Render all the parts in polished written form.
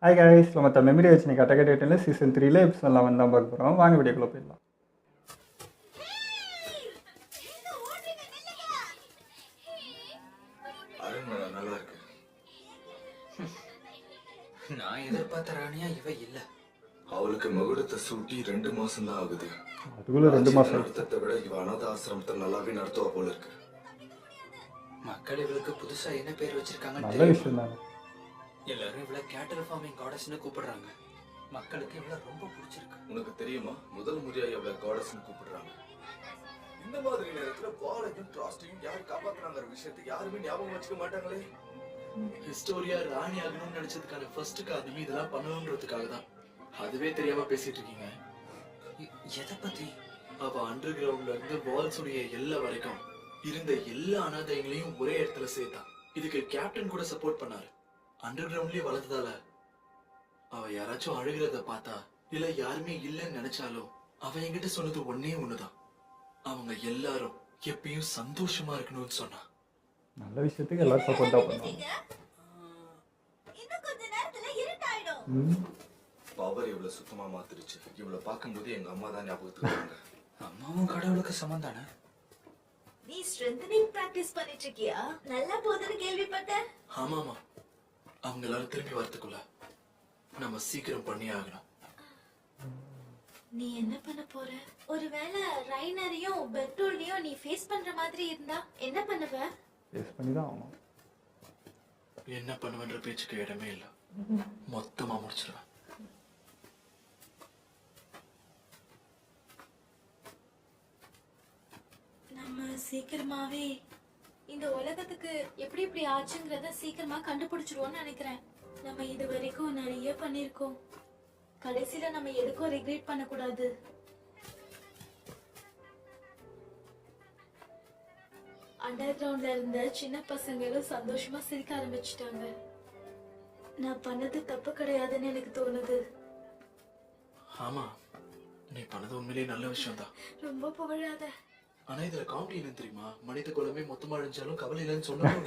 Hi guys, நம்ம memory வச்சு நீ கட்ட டேட்டில் சீசன் 3ல எபிசோட் 11 தான் பார்க்க போகிறோம். வாங்க வீடியோக்குள்ளே போயிடலாம். நல்லா இருக்கு. நான் எதிர்பார்த்த ராணியா இவ இல்ல. அவளுக்கு மகுடத்தை சூட்டி 2 மாசம் தான் ஆகுது. அதுக்குள்ள 2 மாசம் நடத்தத்தை விட இவ அனாத ஆசிரமத்தை நல்லாவே நடத்துவா போல இருக்கு. மக்கள் இவளுக்கு புதுசா என்ன பேர் வச்சிருக்காங்க? நல்ல விஷயம் தானே. எல்லாரும் இவள கேட்டல் ஃபார்மிங் காடஸ்னு கூப்பிடுறாங்க. மக்களுக்கு இவள ரொம்ப பிடிச்சிருக்கு. உனக்கு தெரியுமா, முதல் முறையா இவள காடஸ்னு கூப்பிடுறாங்க. இந்த மாதிரி நேரத்துல பாலையும் ட்ராஸ்டையும் யார் காப்பாத்துறாங்கிற விஷயத்தை யாருமே ஞாபகம் வச்சுக்க மாட்டாங்களே. ஹிஸ்டோரியா ராணி ஆகணும்னு நினைச்சதுக்கான ஃபர்ஸ்ட் காரணமே இதெல்லாம் பண்ணணும்ன்றதுக்காக தான். அதுவே தெரியாம பேசிட்டு இருக்கீங்க. எதை பத்தி? அவ அண்டர் கிரவுண்ட்ல இருந்து வால்ஸ் உடைய எல்லா வரைக்கும் இருந்த எல்லா அனாதைகளையும் ஒரே இடத்துல சேர்த்தா. இதுக்கு கேப்டன் கூட சப்போர்ட் பண்ணாரு. அண்டர் கிரவுண்ட்லயே வளர்ந்ததால அவ யாராச்சும் அழுகிறத பார்த்தா இல்ல யாருமே இல்லைன்னு நினைச்சாலும் அவ என்கிட்ட சொன்னது ஒன்னே ஒண்ணுதான், அவங்க எல்லாரும் எப்பயும் சந்தோஷமா இருக்கணும்னு சொன்னா. நல்ல விஷயத்துக்கு எல்லாரும் சப்போர்ட் தான் பண்ணுவாங்க. பவர் இவ்வளவு சுத்தமா மாத்திருச்சு. இவ்வளவு பார்க்கும்போது எங்க அம்மா தான் ஞாபகத்துக்கு வராங்க. அம்மாவும் கடவுளுக்கு சமம் தானே. நீ ஸ்ட்ரெngthening பிராக்டிஸ் பண்ணிட்டு இருக்கியா? நல்லா போகுதுன்னு கேள்விப்பட்டேன். ஆமாமா, அவங்க எல்லாரும் திரும்பி வரதுக்குள்ள நம்ம சீக்கிரம் பண்ணி ஆகணும். நீ என்ன பண்ண போற? ஒருவேளை ரைனரையும் பெட்ரோலையும் நீ ஃபேஸ் பண்ற மாதிரி இருந்தா என்ன பண்ணுவ? ஃபேஸ் பண்ணி தான் ஆகணும். என்ன பண்ணுவேன்ற பேச்சுக்கு இடமே இல்ல. மொத்தமா முடிச்சிருவேன். நம்ம சீக்கிரமாவே இந்த உலகத்துக்கு எப்படி இப்படி ஆச்சுங்கிறத சீக்கிரமா கண்டுபிடிச்சிருவோம்னு நினைக்கிறேன். நம்ம இது வரைக்கும் நிறைய பண்ணிருக்கோம். கடைசியில நம்ம எதுக்கும் ரிக்ரெட் பண்ணக்கூடாது. அண்டர் கிரவுண்ட்ல இருந்த சின்ன பசங்களும் சந்தோஷமா சிரிக்க ஆரம்பிச்சிட்டாங்க. நான் பண்ணது தப்பு கிடையாதுன்னு எனக்கு தோணுது. ஆமா, நீ பண்ணது உண்மையிலேயே நல்ல விஷயம் தான். ரொம்ப புகழாத. ஆனா இதுல காமெடி என்ன தெரியுமா, மனித குலமே மொத்தமா அழிஞ்சாலும் கவலை இல்லைன்னு சொன்னாலும்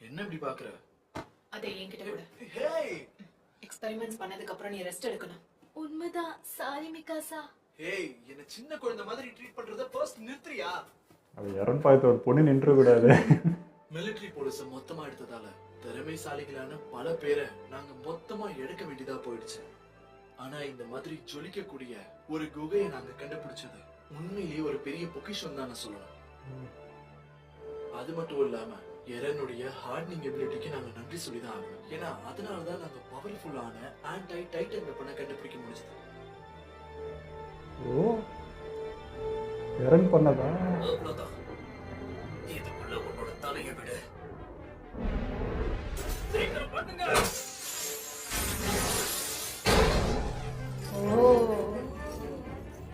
என்ன இப்படி பாக்குற? அதை என்கிட்ட விட. ஹேய், எக்ஸ்பெரிமெண்ட்ஸ் பண்ணதுக்கு அப்புறம் நீ ரெஸ்ட் எடுக்கணும். உண்மைதான். Sorry Mikasa. ஹேய், என்ன சின்ன குழந்தை மாதிரி ட்ரீட் பண்றத ஃபர்ஸ்ட் நிறுத்துறியா? அது யாரும் பார்த்து ஒரு பொண்ணு நின்று கூடாது. மிலிட்டரி போலீஸ மொத்தமா எடுத்ததால திறமைசாலிகளான பல பேரை நாங்க மொத்தமா எடுக்க வேண்டியதா போயிடுச்சு. ஆனா இந்த மாதிரி ஜொலிக்கக்கூடிய ஒரு குகையை நாங்க கண்டுபிடிச்சது உண்மையிலேயே ஒரு பெரிய பொக்கிஷம் தான் நான் சொல்லணும். அது மட்டும் இல்லாம எரனுடைய ஹார்டனிங் எபிலிட்டிக்கு நாங்க நன்றி சொல்லிதான் ஆகணும். ஏன்னா அதனாலதான் நாங்க பவர்ஃபுல்லான ஆன்டை டைட்டன் வெப்பனை கண்டுபிடிக்க முடிஞ்சது. ஓ, எரன் பண்ணதா? அவ்வளவுதான். இதுக்குள்ள உன்னோட தலையை விட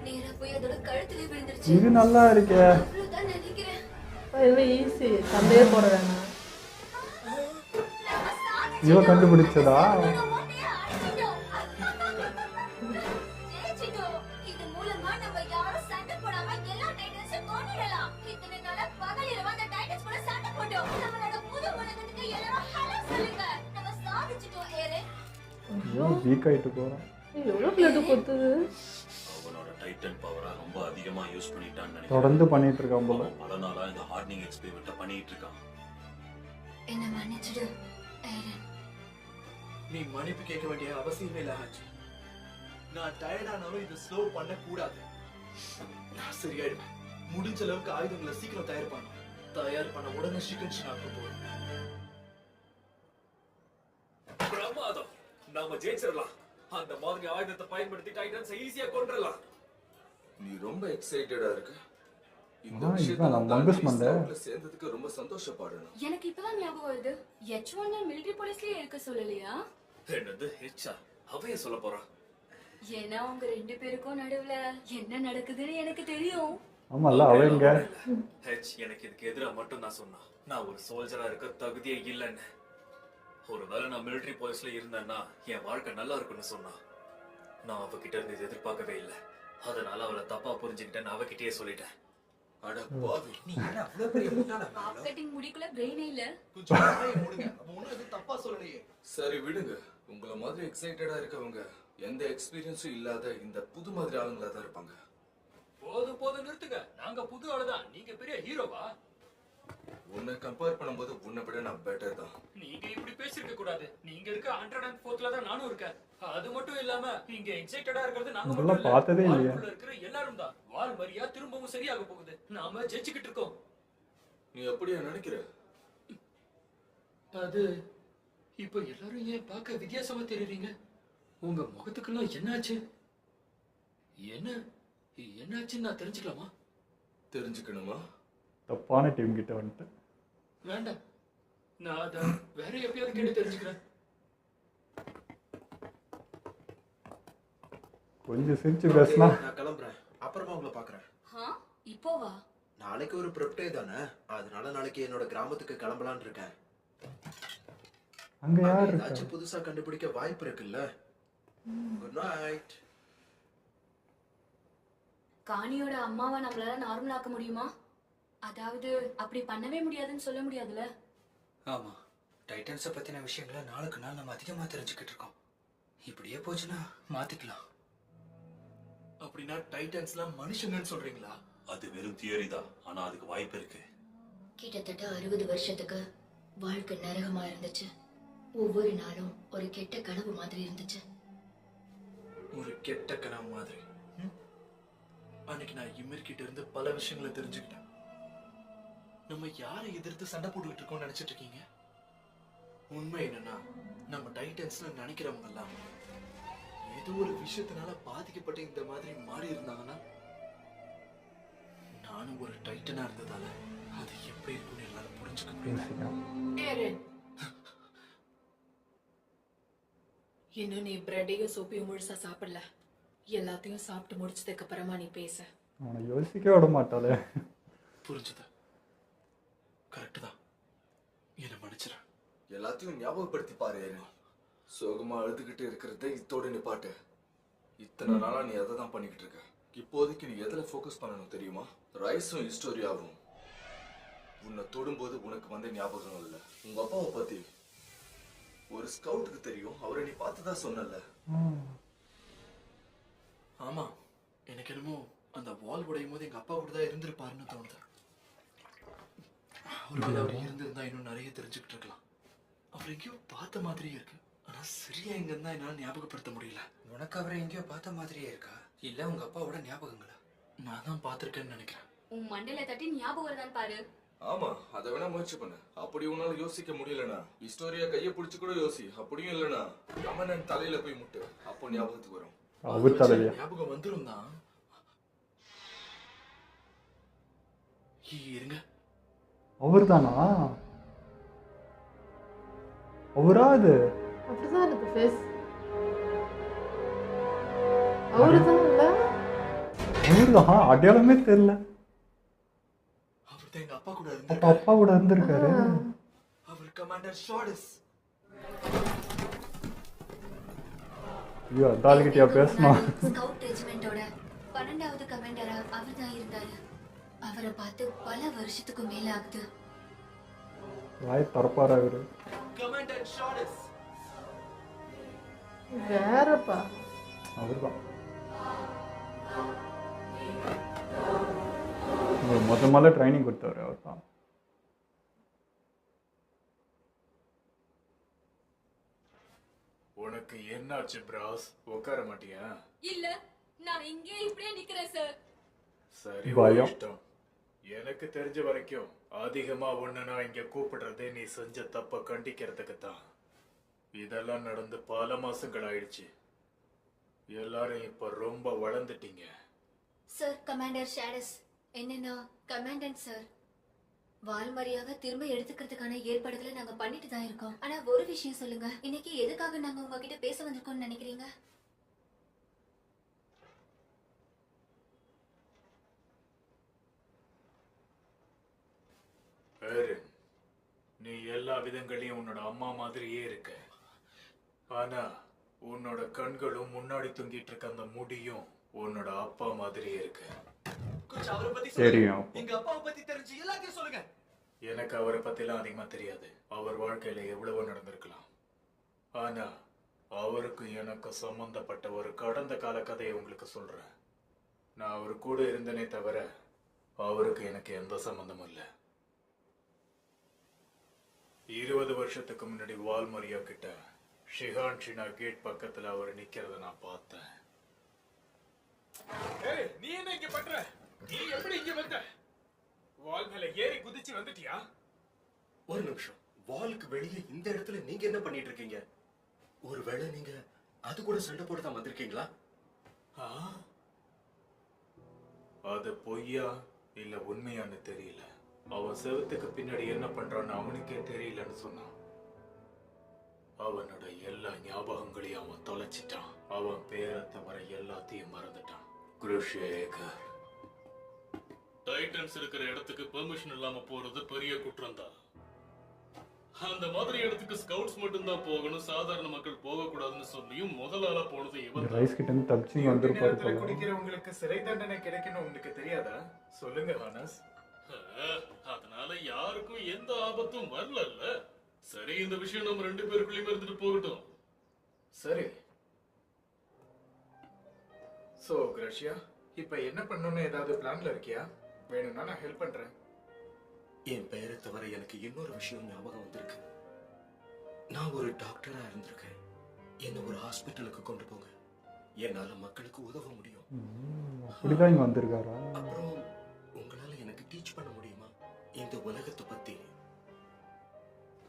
நேரா போய் அதோட கழுத்துல விழுந்துருச்சு. இது நல்லா இருக்கே. அவ்வளவுதான் நினைக்கிறேன். ஈஸி, சந்தேக போட வேணாம். இவ கண்டுபிடிச்சதா? இது மூலமா நம்ம யாரும் சண்டை போடாம எல்லா டைட்டன்ஸையும் கொன்னிடலாம். இத்தனை நாளா பகல் இரவு அந்த டைட்டன்ஸ் கூட சண்டை போட்டோம். நம்மளோட புது உலகத்துக்கு எல்லாரும் ஹலோ சொல்லுங்க. நம்ம சாதிச்சிட்டோம் ஏரன். ஐயோ, வீக் ஆயிட்டு போறோம். எவ்வளவு பிளட் கொத்துது. அவனோட டைட்டன் பவரை ரொம்ப அதிகமா யூஸ் பண்ணிட்டான்னு நினைக்கிறேன். தொடர்ந்து பண்ணிட்டு இருக்கான் போல. பல நாளா இந்த ஹார்டனிங் எக்ஸ்பெரிமெண்ட்டை பண்ணிட்டு இருக்கான். என்ன மன்னிச்சிடு ஏரன். நீ மன்னிப்பு கேட்க வேண்டிய அவசியமே இல்ல ஆச்சு. நான் டயர்டானாலும் இதை ஸ்லோ பண்ண கூடாது. நான் சரியாயிடுவேன். முடிஞ்ச அளவுக்கு ஆயுதங்களை சீக்கிரம் தயார் பண்ணும். தயார் பண்ண உடனே சிக்கன் ஆக்க போறேன். பிரமாதம், நாம ஜெயிச்சிடலாம். அந்த மாதிரி ஆயுதத்தை பயன்படுத்தி டைட்டன்ஸ் ஈஸியா கொன்றலாம். நீ ரொம்ப எக்ஸைட்டடா இருக்க. இந்த விஷயத்தை நான் மங்கஸ் மண்டே சேர்ந்ததுக்கு ரொம்ப சந்தோஷப்படுறேன். எனக்கு இப்பதான் ஞாபகம் வருது, H1 மிலிட்டரி போலீஸ்லயே இருக்க சொல்லலையா? என்னது ஹெச்சா? அவைய சொல்ல போறான். ஏன்னா உங்க 2 பேருக்கும் நடுவுல என்ன நடக்குதுன்னு எனக்கு தெரியும். ஆமால, அவங்க ஹெச் எனக்கு இதுக்கு எதிரா மட்டும் தான் சொன்னா. நான் ஒரு சோல்ஜரா இருக்க தகுதியே இல்லைன்னு. ஒருவேளை நான் மிலிட்டரி போலீஸ்ல இருந்தேன்னா என் வாழ்க்கை நல்லா இருக்கும்னு சொன்னா. நான் அவகிட்ட இருந்து எதிர்பார்க்கவே இல்லை. அதனால அவளை தப்பா புரிஞ்சுக்கிட்டேன்னு அவகிட்டயே சொல்லிட்டேன். அட பாவி, நீ என்ன அவ்வளவு பெரிய முட்டாளா? பாப் கட்டிங் முடிக்குள்ள பிரெயினே இல்ல. கொஞ்சம் வாயை மூடுங்க. அவன் ஒண்ணும் எதுவும் தப்பா சொல்லலையே. சரி விடுங்க. உங்கள மாதிரி எக்ஸைட்டடா இருக்கவங்க எந்த எக்ஸ்பீரியன்ஸும் இல்லாத இந்த புது மாதிரி ஆளுங்களா தான் இருப்பாங்க. போதும் நிறுத்துங்க. நாங்க புது ஆளுதான். நீங்க பெரிய ஹீரோவா? உன்னை கம்பேர் பண்ணும்போது உன்னை விட நான் பெட்டர் தான். நீங்க இப்படி பேசிருக்க கூடாது. நீங்க இருக்க 104ல தான் நானும் இருக்கேன். அது மட்டும் இல்லாம இங்க எக்ஸைட்டடா இருக்கிறது நாங்க மட்டும் இதெல்லாம் இல்ல. பார்த்ததே இல்லையே. வால்குள்ள இருக்கிற எல்லாரும் தான். வால் மரியா திரும்பவும் சரியாக போகுது. நாம ஜெயிச்சுக்கிட்டு இருக்கோம். நீ அப்படியா நினைக்கிற? அது இப்ப எல்லாரும் ஏன் பார்க்க வித்தியாசமா தெரியுறீங்க? உங்க முகத்துக்கெல்லாம் என்னாச்சு? என்னாச்சுன்னு நான் தெரிஞ்சுக்கலாமா? தெரிஞ்சுக்கணுமா? தப்பான டீம் கிட்ட வந்துட்டு வேண்டாம். நான் அதை வேற எப்பயாவது கேட்டு தெரிஞ்சுக்கிறேன். கொஞ்சம் சிரிச்சு பேசினா. நான் கிளம்புறேன், அப்புறமா உங்களை பாக்குறேன். இப்போவா? நாளைக்கு ஒரு ப்ரெப்டே தானே, அதனால நாளைக்கு என்னோட கிராமத்துக்கு கிளம்பலான்னு இருக்கேன். அங்க யார் இருக்கா? ஏதாச்சும் புதுசா கண்டுபிடிக்க வாய்ப்பு இருக்குல்ல. Good night. காணியோட அம்மாவை நம்மளால நார்மல் ஆக்க முடியுமா? அதாவது அப்படி பண்ணவே முடியாதுன்னு சொல்ல முடியாதுல்ல. ஆமா, டைட்டன்ஸை பத்தின விஷயங்களை நாளுக்கு நாள் நம்ம அதிகமா தெரிஞ்சுக்கிட்டு இருக்கோம். இப்படியே போச்சுன்னா மாத்திக்கலாம். அப்படின்னா டைட்டன்ஸ்லாம் மனுஷங்கன்னு சொல்றீங்களா? அது வெறும் தியரி தான், ஆனா அதுக்கு வாய்ப்பு இருக்கு. கிட்டத்தட்ட 60 வருஷத்துக்கு வாழ்க்கை நரகமா இருந்துச்சு. ஒவ்வொரு நாளும் ஒரு கெட்ட கனவு மாதிரி இருந்துச்சு. ஒரு கெட்ட கனவு மாதிரி. அன்னைக்கு நான் இமிர்கிட்ட இருந்து பல விஷயங்களை தெரிஞ்சுக்கிட்டேன். நம்ம யாரை எதிர்த்து சண்டை போட்டுக்கிட்டு இருக்கோம்னு நினைச்சிட்டு இருக்கீங்க? உண்மை என்னன்னா, நம்ம டைட்டன்ஸ்ல நினைக்கிறவங்க எல்லாம் ஏதோ ஒரு விஷயத்தினால பாதிக்கப்பட்டு இந்த மாதிரி மாறி இருந்தாங்கன்னா, நானும் ஒரு டைட்டனா இருந்ததால அது எப்படி இருக்கும்னு எல்லாரும் புரிஞ்சுக்க முடியும். ஏரன், இன்னும் நீ பிரெட்டையும் சோப்பையும் முழுசா சாப்பிடல. எல்லாத்தையும் சாப்பிட்டு முடிச்சதுக்கு அப்புறமா நீ பேச. அவனை யோசிக்க விட மாட்டாளே. புரிஞ்சுதா? கரெக்ட் தான். என்ன மன்னிச்சிட. எல்லாத்தையும் ஞாபகப்படுத்தி பாரு. சோகமா அழுதுகிட்டு இருக்கிறத இத்தோட நிப்பாட்டு. இத்தனை நாளா நீ அதை தான் பண்ணிக்கிட்டு இருக்க. இப்போதைக்கு நீ எதுல ஃபோக்கஸ் பண்ணணும் தெரியுமா? ரைஸும் ஹிஸ்டோரியாவும். உன்னை தொடும்போது உனக்கு வந்த ஞாபகம் இல்ல. உங்க அப்பாவை பத்தி ஒரு ஸ்கவுட்டுக்கு தெரியும். அவரை நீ பார்த்துதான் சொன்னல. ஆமா, எனக்கு என்னமோ அந்த வால் உடையும் போது எங்க அப்பா கூட தான் இருந்திருப்பாருன்னு தோணுது. அவர் இருந்திருந்தா இன்னும் நிறைய தெரிஞ்சுக்கிட்டு இருக்கலாம். அவர் எங்கேயோ பார்த்த மாதிரியே இருக்கு. ஆனா சரியா எங்க இருந்தா என்னால ஞாபகப்படுத்த முடியல. உனக்கு அவரை எங்கேயோ பார்த்த மாதிரியே இருக்கா? இல்ல உங்க அப்பாவோட ஞாபகங்களா? நான் தான் பார்த்திருக்கேன்னு நினைக்கிறேன். உன் மண்டையில தட்டி ஞாபகம் வருதான்னு பாரு. ஆமா, அதை வேணா முயற்சி பண்ணு. அப்படி உன்னால யோசிக்க முடியலனா ஹிஸ்டோரியா கையை பிடிச்சு கூட யோசி. அப்படியும் இல்லனா கமனன் தலையில போய் முட்டு. அப்போ ஞாபகத்துக்கு வரும். அவர் தலையில ஞாபகம் வந்துரும் தான். இருங்க, அவர்தானா? அவரா அது? அப்படிதான் இருக்கு ஃபேஸ். அவருதான் இல்ல? அவர்தான், அடையாளமே தெரியல. அவர் எங்க அப்பா கூட அப்ப இருந்தாரு. அப்பா கூட இருந்திருக்காரு. அவர் கமாண்டர் ஷார்டஸ். ஐயோ, தால்கிட்டயா பேசணும். ஸ்கவுட் ரெஜிமெண்டோட 12வது கமாண்டரா அவர் தான் இருந்தாரு. அவரை பார்த்து பல வருஷத்துக்கு மேல ஆகுது. வாய் தரப்பாரா அவரு. கமாண்டர் ஷார்டஸ். வேறப்பா. அவர்தான். முதல்ல ட்ரைனிங் கொடுத்தவர் அவர் தான். உனக்கு என்னாச்சு பிராஸ்? உட்கார மாட்டியா? இல்ல, நான் இங்கே இப்படியே நிக்கிறேன் சார். சரி, பயம். இஷ்டம். எனக்கு தெரிஞ்ச வரைக்கும் அதிகமா ஒண்ணு நான் இங்க கூப்பிடுறதே நீ செஞ்ச தப்ப கண்டிக்கிறதுக்கு தான். இதெல்லாம் நடந்து பல மாசங்கள் ஆயிடுச்சு. எல்லாரும் இப்ப ரொம்ப வளர்ந்துட்டீங்க. Sir, commander ஷாடஸ். என்னன்னா, கமாண்டன்ட் சார், வால்மரியாவை திரும்ப எடுத்துக்கிறதுக்கான ஏற்பாடுகளை நாங்க பண்ணிட்டு தான் இருக்கோம். ஆனா ஒரு விஷயம் சொல்லுங்க, இன்னைக்கு எதுக்காக நாங்க உங்ககிட்ட பேச வந்திருக்கோம்னு நினைக்கிறீங்க? நீ எல்லா விதங்களையும் உன்னோட அம்மா மாதிரியே இருக்க. ஆனா உன்னோட கண்களும் முன்னாடி தொங்கிட்டு இருக்க அந்த முடியும் உன்னோட அப்பா மாதிரியே இருக்கு. கொஞ்சம் அவரை பத்தி தெரியும். எங்க அப்பாவை பத்தி தெரிஞ்சு எல்லாத்தையும் சொல்லுங்க. எனக்கு அவரை பத்திலாம் அதிகமா தெரியாது. அவர் வாழ்க்கையில எவ்வளவோ நடந்திருக்கலாம். ஆனா அவருக்கு எனக்கு சம்பந்தப்பட்ட ஒரு கடந்த கால கதையை உங்களுக்கு சொல்றேன். நான் அவர் கூட இருந்தனே தவிர அவருக்கு எனக்கு எந்த சம்பந்தமும் இல்லை. 20 வருஷத்துக்கு முன்னாடி வால்மரியா கிட்ட ஷிஹான்ஷினா கேட் பக்கத்துல அவர் நிக்கிறத நான் பார்த்தேன். நீ என்ன இங்க பண்ற? நீ எப்படி இங்க வந்த? வால் மேல ஏறி குதிச்சு வந்துட்டியா? ஒரு நிமிஷம், வாலுக்கு வெளியே இந்த இடத்துல நீங்க என்ன பண்ணிட்டு இருக்கீங்க? ஒருவேளை நீங்க அது கூட சண்டை போட தான் வந்திருக்கீங்களா? அது பொய்யா இல்ல உண்மையான்னு தெரியல. அவன் செவத்துக்கு பின்னாடி என்ன பண்றான்னு அவனுக்கே தெரியலன்னு சொன்னான். அவனோட எல்லா ஞாபகங்களையும் அவன் தொலைச்சிட்டான். அவன் பேரை தவிர எல்லாத்தையும் மறந்துட்டான். குருஷேகர். டைட்டன்ஸ் இருக்கிற இடத்துக்கு பெர்மிஷன் இல்லாம போறது பெரிய குற்றம் தான். அந்த மாதிரி இடத்துக்கு ஸ்கவுட்ஸ் மட்டும் தான் போகணும், சாதாரண மக்கள் போக கூடாதுன்னு சொல்லியும் முதலாளா போனது இவன். ரைஸ் கிட்ட இருந்து தப்பிச்சு வந்திருப்பாரு போல. குடிக்கிறவங்களுக்கு சிறை தண்டனை கிடைக்கணும் உங்களுக்கு தெரியாதா? சொல்லுங்க ஹானஸ். அதனால யாருக்கும் எந்த ஆபத்தும் வரல. சரி, இந்த விஷயம் நம்ம 2 பேருக்குள்ளேயும் இருந்துட்டு போகட்டும். சரி. சோ கிரஷியா, இப்ப என்ன பண்ணணும்னு ஏதாவது பிளான்ல இருக்கியா? வேணும்னா நான் ஹெல்ப் பண்றேன். என் பெயரை தவிர எனக்கு இன்னொரு விஷயம் ஞாபகம் வந்திருக்கு. நான் ஒரு டாக்டரா இருந்திருக்கேன். என்ன ஒரு ஹாஸ்பிட்டலுக்கு கொண்டு போங்க, என்னால மக்களுக்கு உதவ முடியும். அப்படிதான் இங்க வந்திருக்காரா? அப்புறம் உங்களால எனக்கு டீச் பண்ண முடியுமா? இந்த உலகத்தை பத்தி,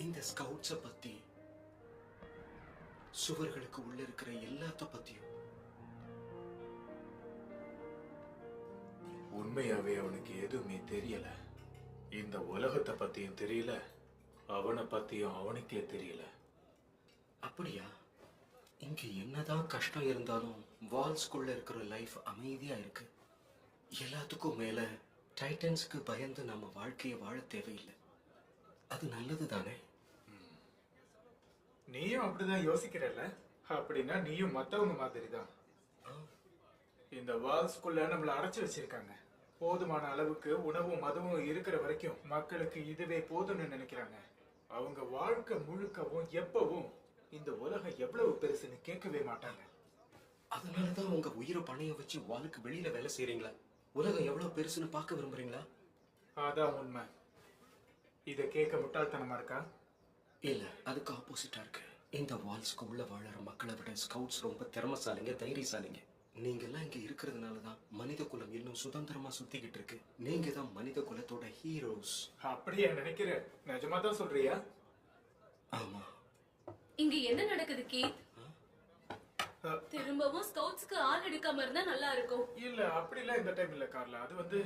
இந்த ஸ்கவுட்ஸ பத்தி, சுவர்களுக்கு உள்ள இருக்கிற எல்லாத்த பத்தியும். உண்மையாவே அவனுக்கு எதுவுமே தெரியல. இந்த உலகத்தை பத்தியும் தெரியல, அவனை பத்தியும் அவனுக்கே தெரியல. அப்படியா? இங்க என்னதான் கஷ்டம் இருந்தாலும் வால்ஸ்குள்ள இருக்கிற லைஃப் அமைதியா இருக்கு. எல்லாத்துக்கும் மேல டைட்டன்ஸ்க்கு பயந்து நம்ம வாழ்க்கையை வாழ தேவையில்லை. அது நல்லது தானே? நீயும் அப்படிதான் யோசிக்கிறல்ல? அப்படின்னா நீயும் மத்தவங்க மாதிரி தான். இந்த வால்ஸ்குள்ள நம்மள அடைச்சு வச்சிருக்காங்க. போதுமான அளவுக்கு உணவும் மதமும் இருக்கிற வரைக்கும் மக்களுக்கு இதுவே போதும்னு நினைக்கிறாங்க. அவங்க வாழ்க்கை முழுக்கவும் எப்பவும் இந்த உலகம் எவ்வளவு பெருசுன்னு கேட்கவே மாட்டாங்க. அதனாலதான் உங்க உயிரை பணையம் வச்சு வாளுக்கு வெளியில வேலை செய்யறீங்களா? உலகம் எவ்வளவு பெருசுன்னு பார்க்க விரும்புறீங்களா? அதான் உண்மை. இத கேட்க முட்டாள்தனமா இருக்கா? இல்ல, அதுக்கு ஆப்போசிட்டா இருக்கு. இந்த வால்ஸ்க்கு உள்ள வாழற மக்களை விட ஸ்கவுட்ஸ் ரொம்ப திறமைசாலிங்க, தைரியசாலிங்க. நீங்க எல்லாம் இங்க இருக்கிறதுனாலதான் மனித குலம் இன்னும் சுதந்திரமா சுத்திக்கிட்டு இருக்கு. நீங்க தான் மனித குலத்தோட ஹீரோஸ். அப்படியே நினைக்கிற? நிஜமா தான் சொல்றியா? ஆமா. இங்க என்ன நடக்குது கீத்? திரும்பவும் ஸ்கவுட்ஸ்க்கு ஆள் எடுக்காம இருந்தா நல்லா இருக்கும். இல்ல, அப்படிலாம் இந்த டைம் இல்ல கார்லா. அது வந்து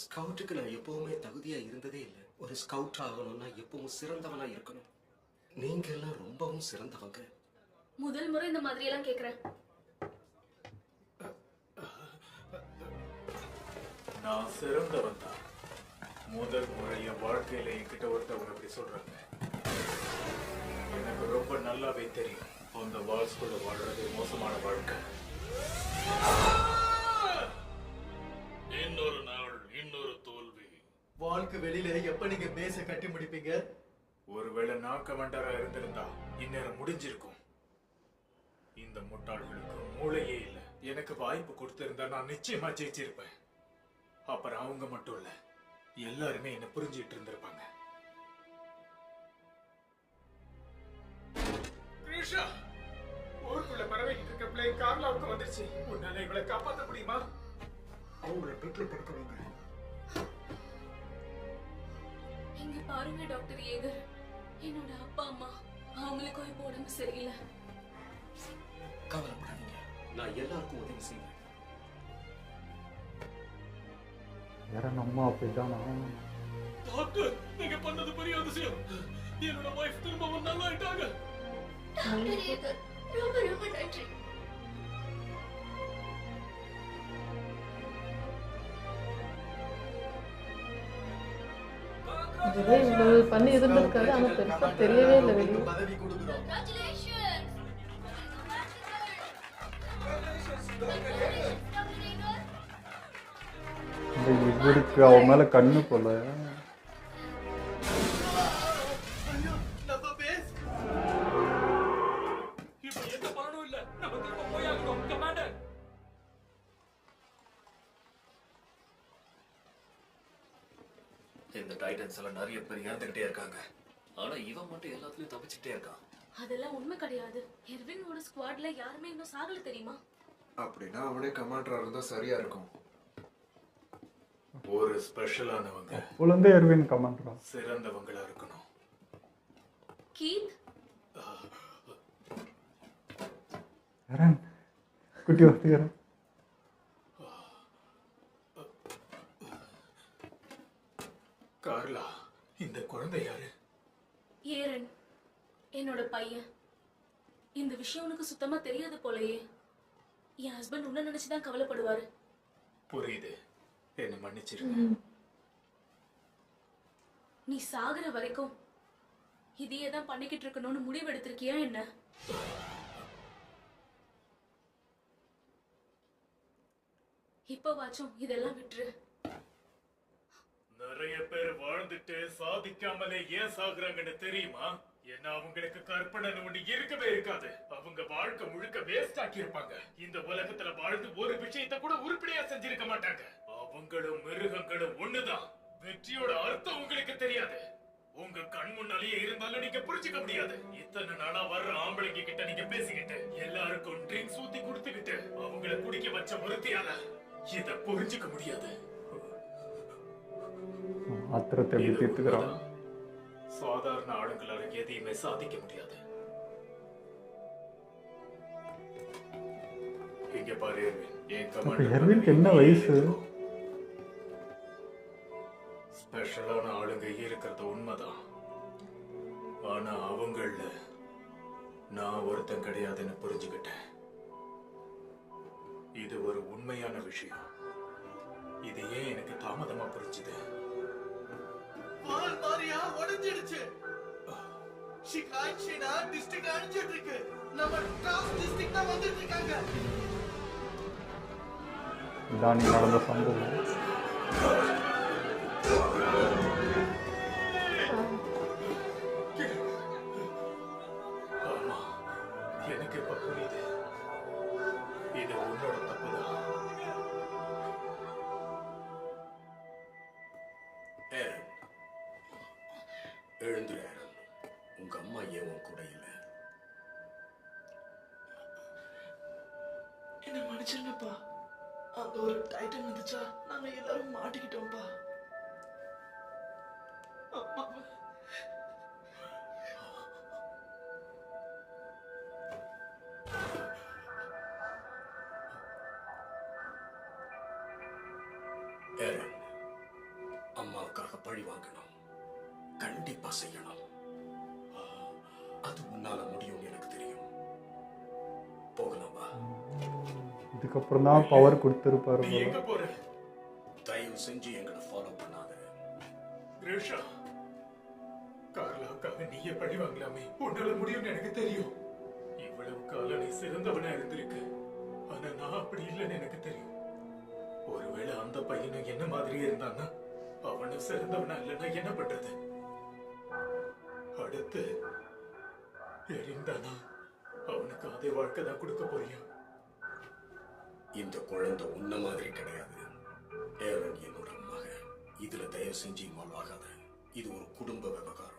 ஸ்கவுட்டுக்கு நான் எப்பவுமே தகுதியா இருந்ததே இல்லை. ஒரு ஸ்கவுட் ஆகணும்னா எப்பவும் சிறந்தவனா இருக்கணும். நீங்க எல்லாம் ரொம்பவும் சிறந்தவங்க. முதல் முறை இந்த மாதிரி எல்லாம் கேக்குறேன். நான் சிறந்தவன் தான். முதல் முறை என் வாழ்க்கையில என்கிட்ட ஒருத்தவங்க அப்படி சொல்றாங்க. எனக்கு ரொம்ப நல்லாவே தெரியும் அந்த வால்ஸ்குள்ள வாழ்றது மோசமான வாழ்க்கை. இன்னொரு நாள் இன்னொரு தோல்வி. வாழ்க்கை வெளியில எப்ப நீங்க பேச கட்டி முடிப்பீங்க? ஒருவேளை நான் கமாண்டரா இருந்திருந்தா இந்நேரம் முடிஞ்சிருக்கும். இந்த முட்டாள்களுக்கு மூளையே இல்லை. எனக்கு வாய்ப்பு கொடுத்திருந்தா நான் நிச்சயமா ஜெயிச்சிருப்பேன். அப்புறம் அவங்க மட்டும் இல்ல, எல்லாருமே என்ன புரிஞ்சுட்டு இருந்திருப்பாங்க. கிருஷா, ஊருக்குள்ள பரவிட்டு இருக்க பிளே கார்லாவுக்கு வந்துருச்சு. உன்னால இவளை காப்பாற்ற முடியுமா? அவங்கள பெட்ல படுத்துவாங்க. இங்க பாருங்க டாக்டர் ஏகர், என்னோட அப்பா அம்மா அவங்களுக்கும் இப்போ உடம்பு சரியில்லை. கவலைப்படாதீங்க, நான் எல்லாருக்கும் உதவி செய்வேன். வேற நம்ம அப்படிதானா? டாக்டர், நீங்க பண்ணது பெரிய அதிசயம். என்னோட வைஃப் திரும்பவும் நல்லா ஆயிட்டாங்க. டாக்டர் ஏகர், ரொம்ப ரொம்ப நன்றி. இதெல்லாம் இவ்வளவு பண்ணி இருந்திருக்காரு, ஆனா பெருசா தெரியவே இல்லை வெளியே. பதவி கொடுக்குறோம். இவருக்கு அவன் மேலே கண்ணு போல. இந்த டைட்டன்ஸ் எல்லாம் நிறைய பேர் இறந்துகிட்டே இருக்காங்க. ஆனா இவன் மட்டும் எல்லாத்துலயும் தப்பிச்சுட்டே இருக்கான். அதெல்லாம் உண்மை கிடையாது. எர்வினோட ஸ்குவாட்ல யாருமே இன்னும் சாகல தெரியுமா? அப்படின்னா அவனே கமாண்டரா இருந்தா சரியா இருக்கும். ஒரு ஸ்பெஷலானவங்க, அப்போலேருந்தே எர்வின் கமாண்டரா, சிறந்தவங்களா இருக்கணும். கீத் யாரன் குட்டி ஒருத்தர். கார்லா, இந்த குழந்தை யாரு? ஏரன், என்னோட பையன். இந்த விஷயம் உனக்கு சுத்தமா தெரியாது போலயே. என் ஹஸ்பண்ட் உன்ன நினைச்சுதான் கவலைப்படுவாரு. புரியுது, என்ன மன்னிச்சிருங்க. நீ சாகுற வரைக்கும் இதையே தான் பண்ணிக்கிட்டு இருக்கணும்னு முடிவு எடுத்திருக்கியா என்ன? இப்பவாச்சும் இதெல்லாம் விட்டுரு. நிறைய பேர் வாழ்ந்துட்டு சாதிக்காமலே ஏன் சாகுறாங்கன்னு தெரியுமா? ஏன்னா அவங்களுக்கு கற்பனை ஒண்ணு இருக்கவே இருக்காது. அவங்க வாழ்க்கை முழுக்க வேஸ்ட் ஆக்கி இருப்பாங்க. இந்த உலகத்துல வாழ்ந்து ஒரு விஷயத்தை கூட உருப்படியா செஞ்சிருக்க மாட்டாங்க. அவங்களும் மிருகங்களும் ஒண்ணுதான். வெற்றியோட அர்த்தம் உங்களுக்கு தெரியாது. உங்க கண் முன்னாலேயே இருந்தாலும் நீங்க புரிஞ்சுக்க முடியாது. இத்தனை நாளா வர்ற ஆம்பளைங்க கிட்ட நீங்க பேசிக்கிட்டு எல்லாருக்கும் ட்ரிங்க்ஸ் ஊத்தி கொடுத்துக்கிட்டு அவங்கள குடிக்க வச்ச ஒருத்தியால இத புரிஞ்சுக்க முடியாது. ஆத்திரத்தை எப்படி தீர்த்துக்கிறான். சாதாரண ஆளுங்களால எதையுமே சாதிக்க முடியாது. இங்க பாரு எர்வின், என் கமாண்டர் எர்வினுக்கு என்ன வயசு? ஸ்பெஷலான ஆளுங்க இருக்கிறது உண்மைதான். ஆனா அவங்கள நான் ஒருத்தன் கிடையாதுன்னு புரிஞ்சுக்கிட்டேன். இது ஒரு உண்மையான விஷயம். இது ஏன் எனக்கு தாமதமா புரிஞ்சுது? வால் மாரியா உடைஞ்சிடுச்சு. ஷிகாய்ச்சினா டிஸ்ட்ரிக்ட் அழிஞ்சிட்டு இருக்கு. நம்ம டாப் டிஸ்ட்ரிக்ட் தான் வந்துட்டு இருக்காங்க. இதான் நடந்த சம்பவம். ஆமா, எனக்கு இப்ப புரியுது. இது உன்னோட தப்புதான். ஏரன், எழுந்துரு ஏரன். உங்க அம்மா ஏன் உன் கூட இல்ல? என்ன மன்னிச்சிருங்கப்பா. அங்க ஒரு டைட்டன் வந்துச்சா, நாங்க எல்லாரும் மாட்டிக்கிட்டோம்ப்பா. அம்மாவை ஏரன், அம்மாவுக்காக பழி வாங்கணும். கண்டிப்பா செய்யணும். அது உன்னால முடியும்னு எனக்கு தெரியும். போகலாமா? இதுக்கப்புறம் தான் பவர் கொடுத்துருப்பாரு நீ போல. எங்க போற? தயவு செஞ்சு எங்களை ஃபாலோ பண்ணாத. கிரேஷா, கார்லாவுக்காக நீயே பழி வாங்கலாமே. உன்னால முடியும்னு எனக்கு தெரியும். இவ்வளவு காலம் நீ சிறந்தவனா இருந்திருக்கு. ஆனா நான் அப்படி இல்லைன்னு எனக்கு தெரியும். ஒருவேளை அந்த பையனும் என்ன மாதிரியே இருந்தான்னா, அவனும் சிறந்தவனா இல்லைன்னா என்ன பண்றது? அடுத்து எரிந்தானா அவனுக்கு அதே வாழ்க்கை தான் கொடுக்க போறியா? இந்த குழந்தை உன்ன மாதிரி கிடையாது. ஏரன் என்னோட மக. இதுல தயவு செஞ்சு இன்வால்வ் ஆகாத. இது ஒரு குடும்ப விவகாரம்.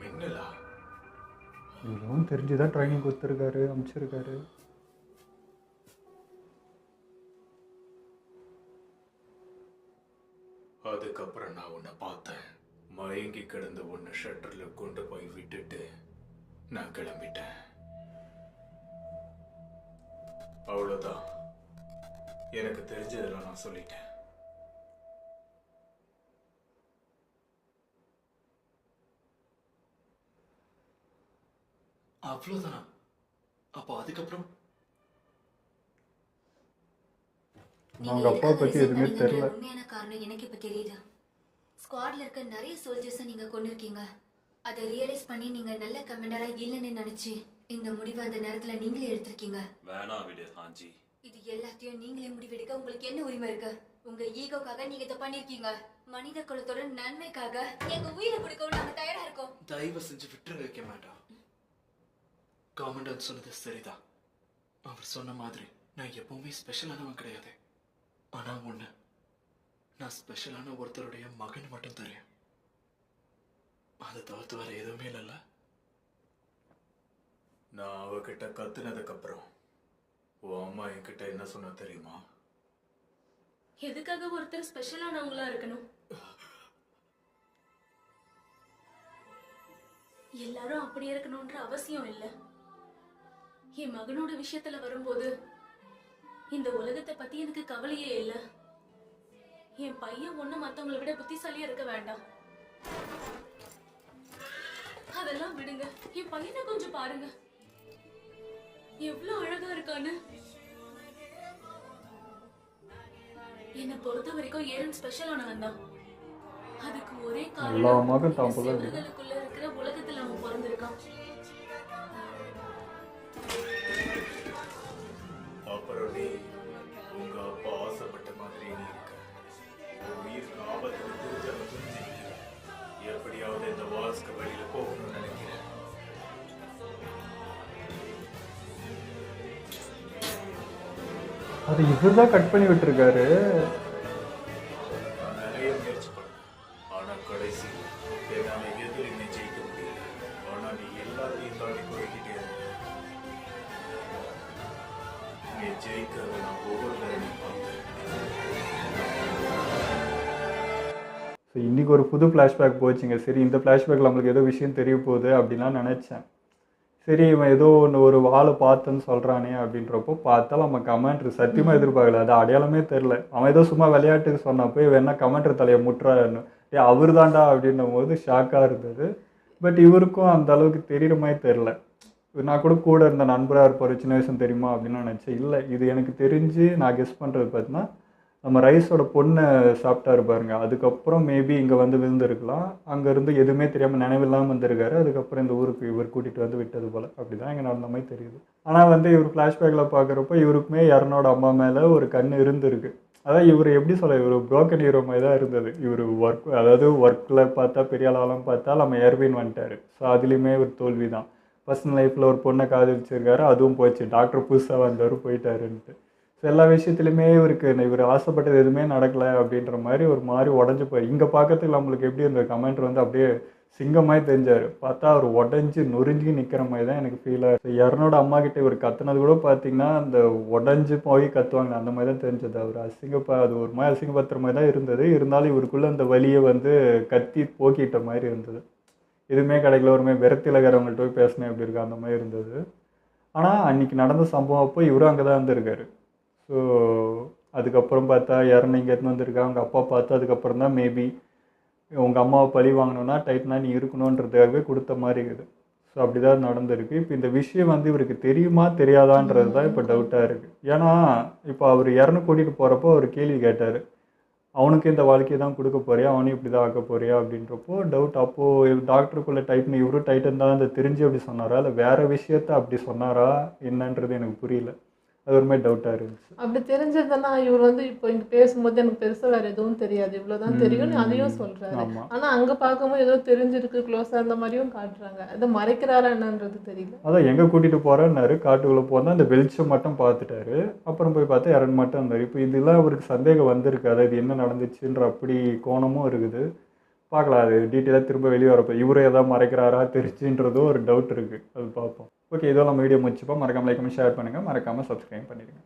மின்னலா? இதுவும் தெரிஞ்சுதான் ட்ரைனிங் கொடுத்துருக்காரு, அமைச்சிருக்காரு. அதுக்கப்புறம் நான் உன்னை பார்த்தேன். மயங்கி கிடந்த உன்னை ஷட்டர்ல கொண்டு போய் விட்டுட்டு நான் கிளம்பிட்டேன். அவ்வளவுதான். எனக்கு தெரிஞ்சதெல்லாம் நான் சொல்லிட்டேன். அவ்வளவுதானா? அப்போ அதுக்கப்புறம் அவங்க அப்பாவை பத்தி எதுவுமே தெரியல. உண்மையான காரணம் எனக்கு இப்ப தெரியுது. ஸ்குவாட்ல இருக்க நிறைய சோல்ஜர்ஸை நீங்க கொண்டிருக்கீங்க. அதை ரியலைஸ் பண்ணி நீங்க நல்ல கமெண்டரா இல்லைன்னு நினைச்சு இந்த முடிவை அந்த நேரத்துல நீங்களே எடுத்திருக்கீங்க. வேணாம் விடு ஆஞ்சி. இது எல்லாத்தையும் நீங்களே முடிவெடுக்க உங்களுக்கு என்ன உரிமை இருக்கு? உங்க ஈகோக்காக நீங்க இதை பண்ணிருக்கீங்க. மனித குலத்தோட நன்மைக்காக எங்க உயிரை கொடுக்கவும் நாங்க தயாரா இருக்கோம். தயவு செஞ்சு விட்டுருங்க கமாண்டா. காமண்டன்ட் சொன்னது சரிதான். அவர் சொன்ன மாதிரி நான் எப்பவுமே ஸ்பெஷலானவன் கிடையாது. ஆனா ஒண்ணு, நான் ஸ்பெஷலான ஒருத்தருடைய மகன் மட்டும் தெரியும். அதை தவிர்த்து வேற எதுவுமே இல்லைல்ல. நான் அவகிட்ட கத்துனதுக்கு அப்புறம் உன் அம்மா என்கிட்ட என்ன சொன்ன தெரியுமா? எதுக்காக ஒருத்தர் ஸ்பெஷலானவங்களா இருக்கணும்? எல்லாரும் அப்படி இருக்கணும்ன்ற அவசியம் இல்ல. என் மகனோட விஷயத்துல வரும்போது இந்த உலகத்தை பத்தி எனக்கு கவலையே இல்ல. என் பையன் ஒண்ணு மத்தவங்களை விட புத்திசாலியா இருக்க வேண்டாம். அதெல்லாம் விடுங்க. என் பையனை கொஞ்சம் பாருங்க, எவ்வளவு அழகா இருக்கான்னு. என்னை பொறுத்த வரைக்கும் ஏரன் ஸ்பெஷலானவன் தான். அதுக்கு ஒரே காரணம் செவர்களுக்குள்ள இருக்கிற உலகத்துல அவன் பிறந்திருக்கான். அப்புறம் நீ உங்க அப்பா ஆசைப்பட்ட மாதிரி நீ இருக்க. உயிருக்கு ஆபத்துல தெரிஞ்ச எப்படியாவது இந்த வாஸ்க்கு வழியில போகணும்னு நினைக்கிறேன். அது இவர் தான் கட் பண்ணி விட்டுருக்காரு. நான் நிறைய முயற்சி பண்ணேன், ஆனா கடைசி என்னால எதிரினை ஜெயிக்க முடியல. ஆனா நீ எல்லாத்தையும் தாண்டி போய்கிட்டே இருந்த. நீ ஜெயிக்கிறத நான் ஒவ்வொரு நேரம் பார்த்தேன். ஸோ இன்றைக்கி ஒரு புது ஃப்ளாஷ்பேக் போச்சுங்க. சரி, இந்த ஃப்ளாஷ்பேக்கில் நம்மளுக்கு ஏதோ விஷயம் தெரிய போகுது அப்படின்லாம் நினச்சேன். சரி, இவன் ஏதோ ஒன்று ஒரு வாழை பார்த்துன்னு சொல்கிறானே அப்படின்றப்போ பார்த்தா நம்ம கமெண்ட்ரு சத்தியமாக எதிர்பார்க்கல. அது அடையாளமே தெரில. அவன் ஏதோ சும்மா விளையாட்டுக்கு சொன்னப்போ இவன் என்ன கமெண்ட்ரு தலையை முட்டுறாருன்னு, அவர் தாண்டா அப்படின்னும் போது ஷாக்காக இருந்தது. பட் இவருக்கும் அந்த அளவுக்கு தெரிகிற மாதிரி தெரில. நான் கூட இருந்த நண்பராக இருப்பார், சின்ன வயசு தெரியுமா அப்படின்னு நினச்சேன். இல்லை, இது எனக்கு தெரிஞ்சு நான் கெஸ் பண்ணுறது பார்த்தீங்கன்னா நம்ம ரைஸோட பொண்ணை சாப்பிட்டாரு பாருங்க. அதுக்கப்புறம் மேபி இங்கே வந்து விழுந்திருக்கலாம். அங்கேருந்து எதுவுமே தெரியாமல் நினைவில்லாமல் வந்திருக்காரு. அதுக்கப்புறம் இந்த ஊருக்கு இவர் கூட்டிகிட்டு வந்து விட்டது போல். அப்படி தான் இங்கே நடந்த மாதிரி தெரியுது. ஆனால் வந்து இவர் ஃப்ளாஷ்பேக்கில் பார்க்குறப்போ இவருக்குமே யாரனோட அம்மா மேலே ஒரு கண் இருந்திருக்கு. அதான் இவர் எப்படி சொல்ல, இவர் புரோக்கன் ஹீரோ மாதிரி தான் இருந்தது. இவர் ஒர்க்கில் பார்த்தா பெரிய ஆளாலும் பார்த்தா நம்ம ஏர்வின் வந்துட்டார். ஸோ அதுலேயுமே ஒரு தோல்வி தான். பர்சனல் லைஃப்பில் ஒரு பொண்ணை காதலிச்சிருக்காரு, அதுவும் போச்சு. டாக்டர் புதுசாக வந்தவர் போயிட்டாருன்ட்டு. ஸோ எல்லா விஷயத்துலையுமே இவர் ஆசைப்பட்டது எதுவுமே நடக்கலை அப்படின்ற மாதிரி ஒரு மாதிரி உடஞ்சி போய் இங்கே பார்க்கறதுக்கு நம்மளுக்கு எப்படி இந்த கமெண்ட் வந்து அப்படியே சிங்கமாய் தெரிஞ்சார். பார்த்தா அவர் உடஞ்சி நொறுங்கி நிற்கிற மாதிரி தான் எனக்கு ஃபீல் ஆகுது. ஸோ யாரனோட அம்மா கிட்ட இவர் கத்துனது கூட பார்த்தீங்கன்னா அந்த உடஞ்சி போய் கத்துவாங்க அந்த மாதிரி தான் தெரிஞ்சது. அவர் அது ஒரு மாதிரி அசிங்கப்படுத்துகிற மாதிரி தான் இருந்தது. இருந்தாலும் இவருக்குள்ளே அந்த வலியை வந்து கத்தி போக்கிட்ட மாதிரி இருந்தது. எதுவுமே கிடைக்கல, ஒரு மாதிரி விரத்திலகிறவங்கள்ட்ட போய் பேசினேன் எப்படி இருக்கா அந்த மாதிரி இருந்தது. ஆனால் அன்றைக்கி நடந்த சம்பவம் அப்போ இவரும் அங்கே தான் இருந்திருக்காரு. ஸோ அதுக்கப்புறம் பார்த்தா யாரும் இங்கே எடுத்துன்னு வந்திருக்கா, அவங்க அப்பா பார்த்து அதுக்கப்புறம் தான் மேபி உங்கள் அம்மாவை பழி வாங்கணுன்னா டைட்டனாக நீ இருக்கணுன்றதுக்காகவே கொடுத்த மாதிரி இருக்குது. ஸோ அப்படி தான் நடந்திருக்கு. இப்போ இந்த விஷயம் வந்து இவருக்கு தெரியுமா தெரியாதான்றது தான் இப்போ டவுட்டாக இருக்குது. ஏன்னா இப்போ அவர் இறந்து கூட்டிகிட்டு போகிறப்போ அவர் கேள்வி கேட்டார், அவனுக்கு இந்த வாழ்க்கையை தான் கொடுக்க போறியா, அவனையும் இப்படி தான் ஆக்க போறியா அப்படின்றப்போ டவுட். அப்போது டாக்டருக்குள்ளே டைட்னு இவரும் டைட்டன் தான் அந்த தெரிஞ்சு அப்படி சொன்னாரா, இல்லை வேறு விஷயத்த அப்படி சொன்னாரா என்னன்றது எனக்கு புரியல. அது ஒரு மாதிரி டவுட்டாக இருந்துச்சு. அப்படி தெரிஞ்சதுன்னா இவர் வந்து இப்போ இங்கே பேசும்போது எனக்கு பெருசாக வேறு எதுவும் தெரியாது, இவ்வளோதான் தெரியும்னு அதையும் சொல்கிறாரு. ஆனால் அங்கே பார்க்கும்போது ஏதோ தெரிஞ்சிருக்கு, க்ளோஸாக இருந்த மாதிரியும் காட்டுறாங்க. அதை மறைக்கிறாரா என்னன்றது தெரியல. அதான் எங்கே கூட்டிகிட்டு போகிறேன்னாரு, காட்டுக்குள்ளே போனால் அந்த வெளிச்சம் மட்டும் பார்த்துட்டாரு. அப்புறம் போய் பார்த்தா இறந்து மட்டும் இருந்தார். இப்போ இதெல்லாம் அவருக்கு சந்தேகம் வந்திருக்கு, அதாவது என்ன நடந்துச்சுன்ற அப்படி கோணமும் இருக்குது. பார்க்கலாம், அது டீட்டெயிலாக திரும்ப வெளியே வரப்போ இவரே எதாவது மறைக்கிறாரா தெரிஞ்சுன்றதும் ஒரு டவுட் இருக்குது. அது பார்ப்போம். ஓகே, இதெல்லாம் நம்ம வீடியோ முடிச்சுப்போம். மறக்காமல் லைக் பண்ணி ஷேர் பண்ணுங்கள், மறக்காமல் சப்ஸ்கிரைப் பண்ணிடுங்க.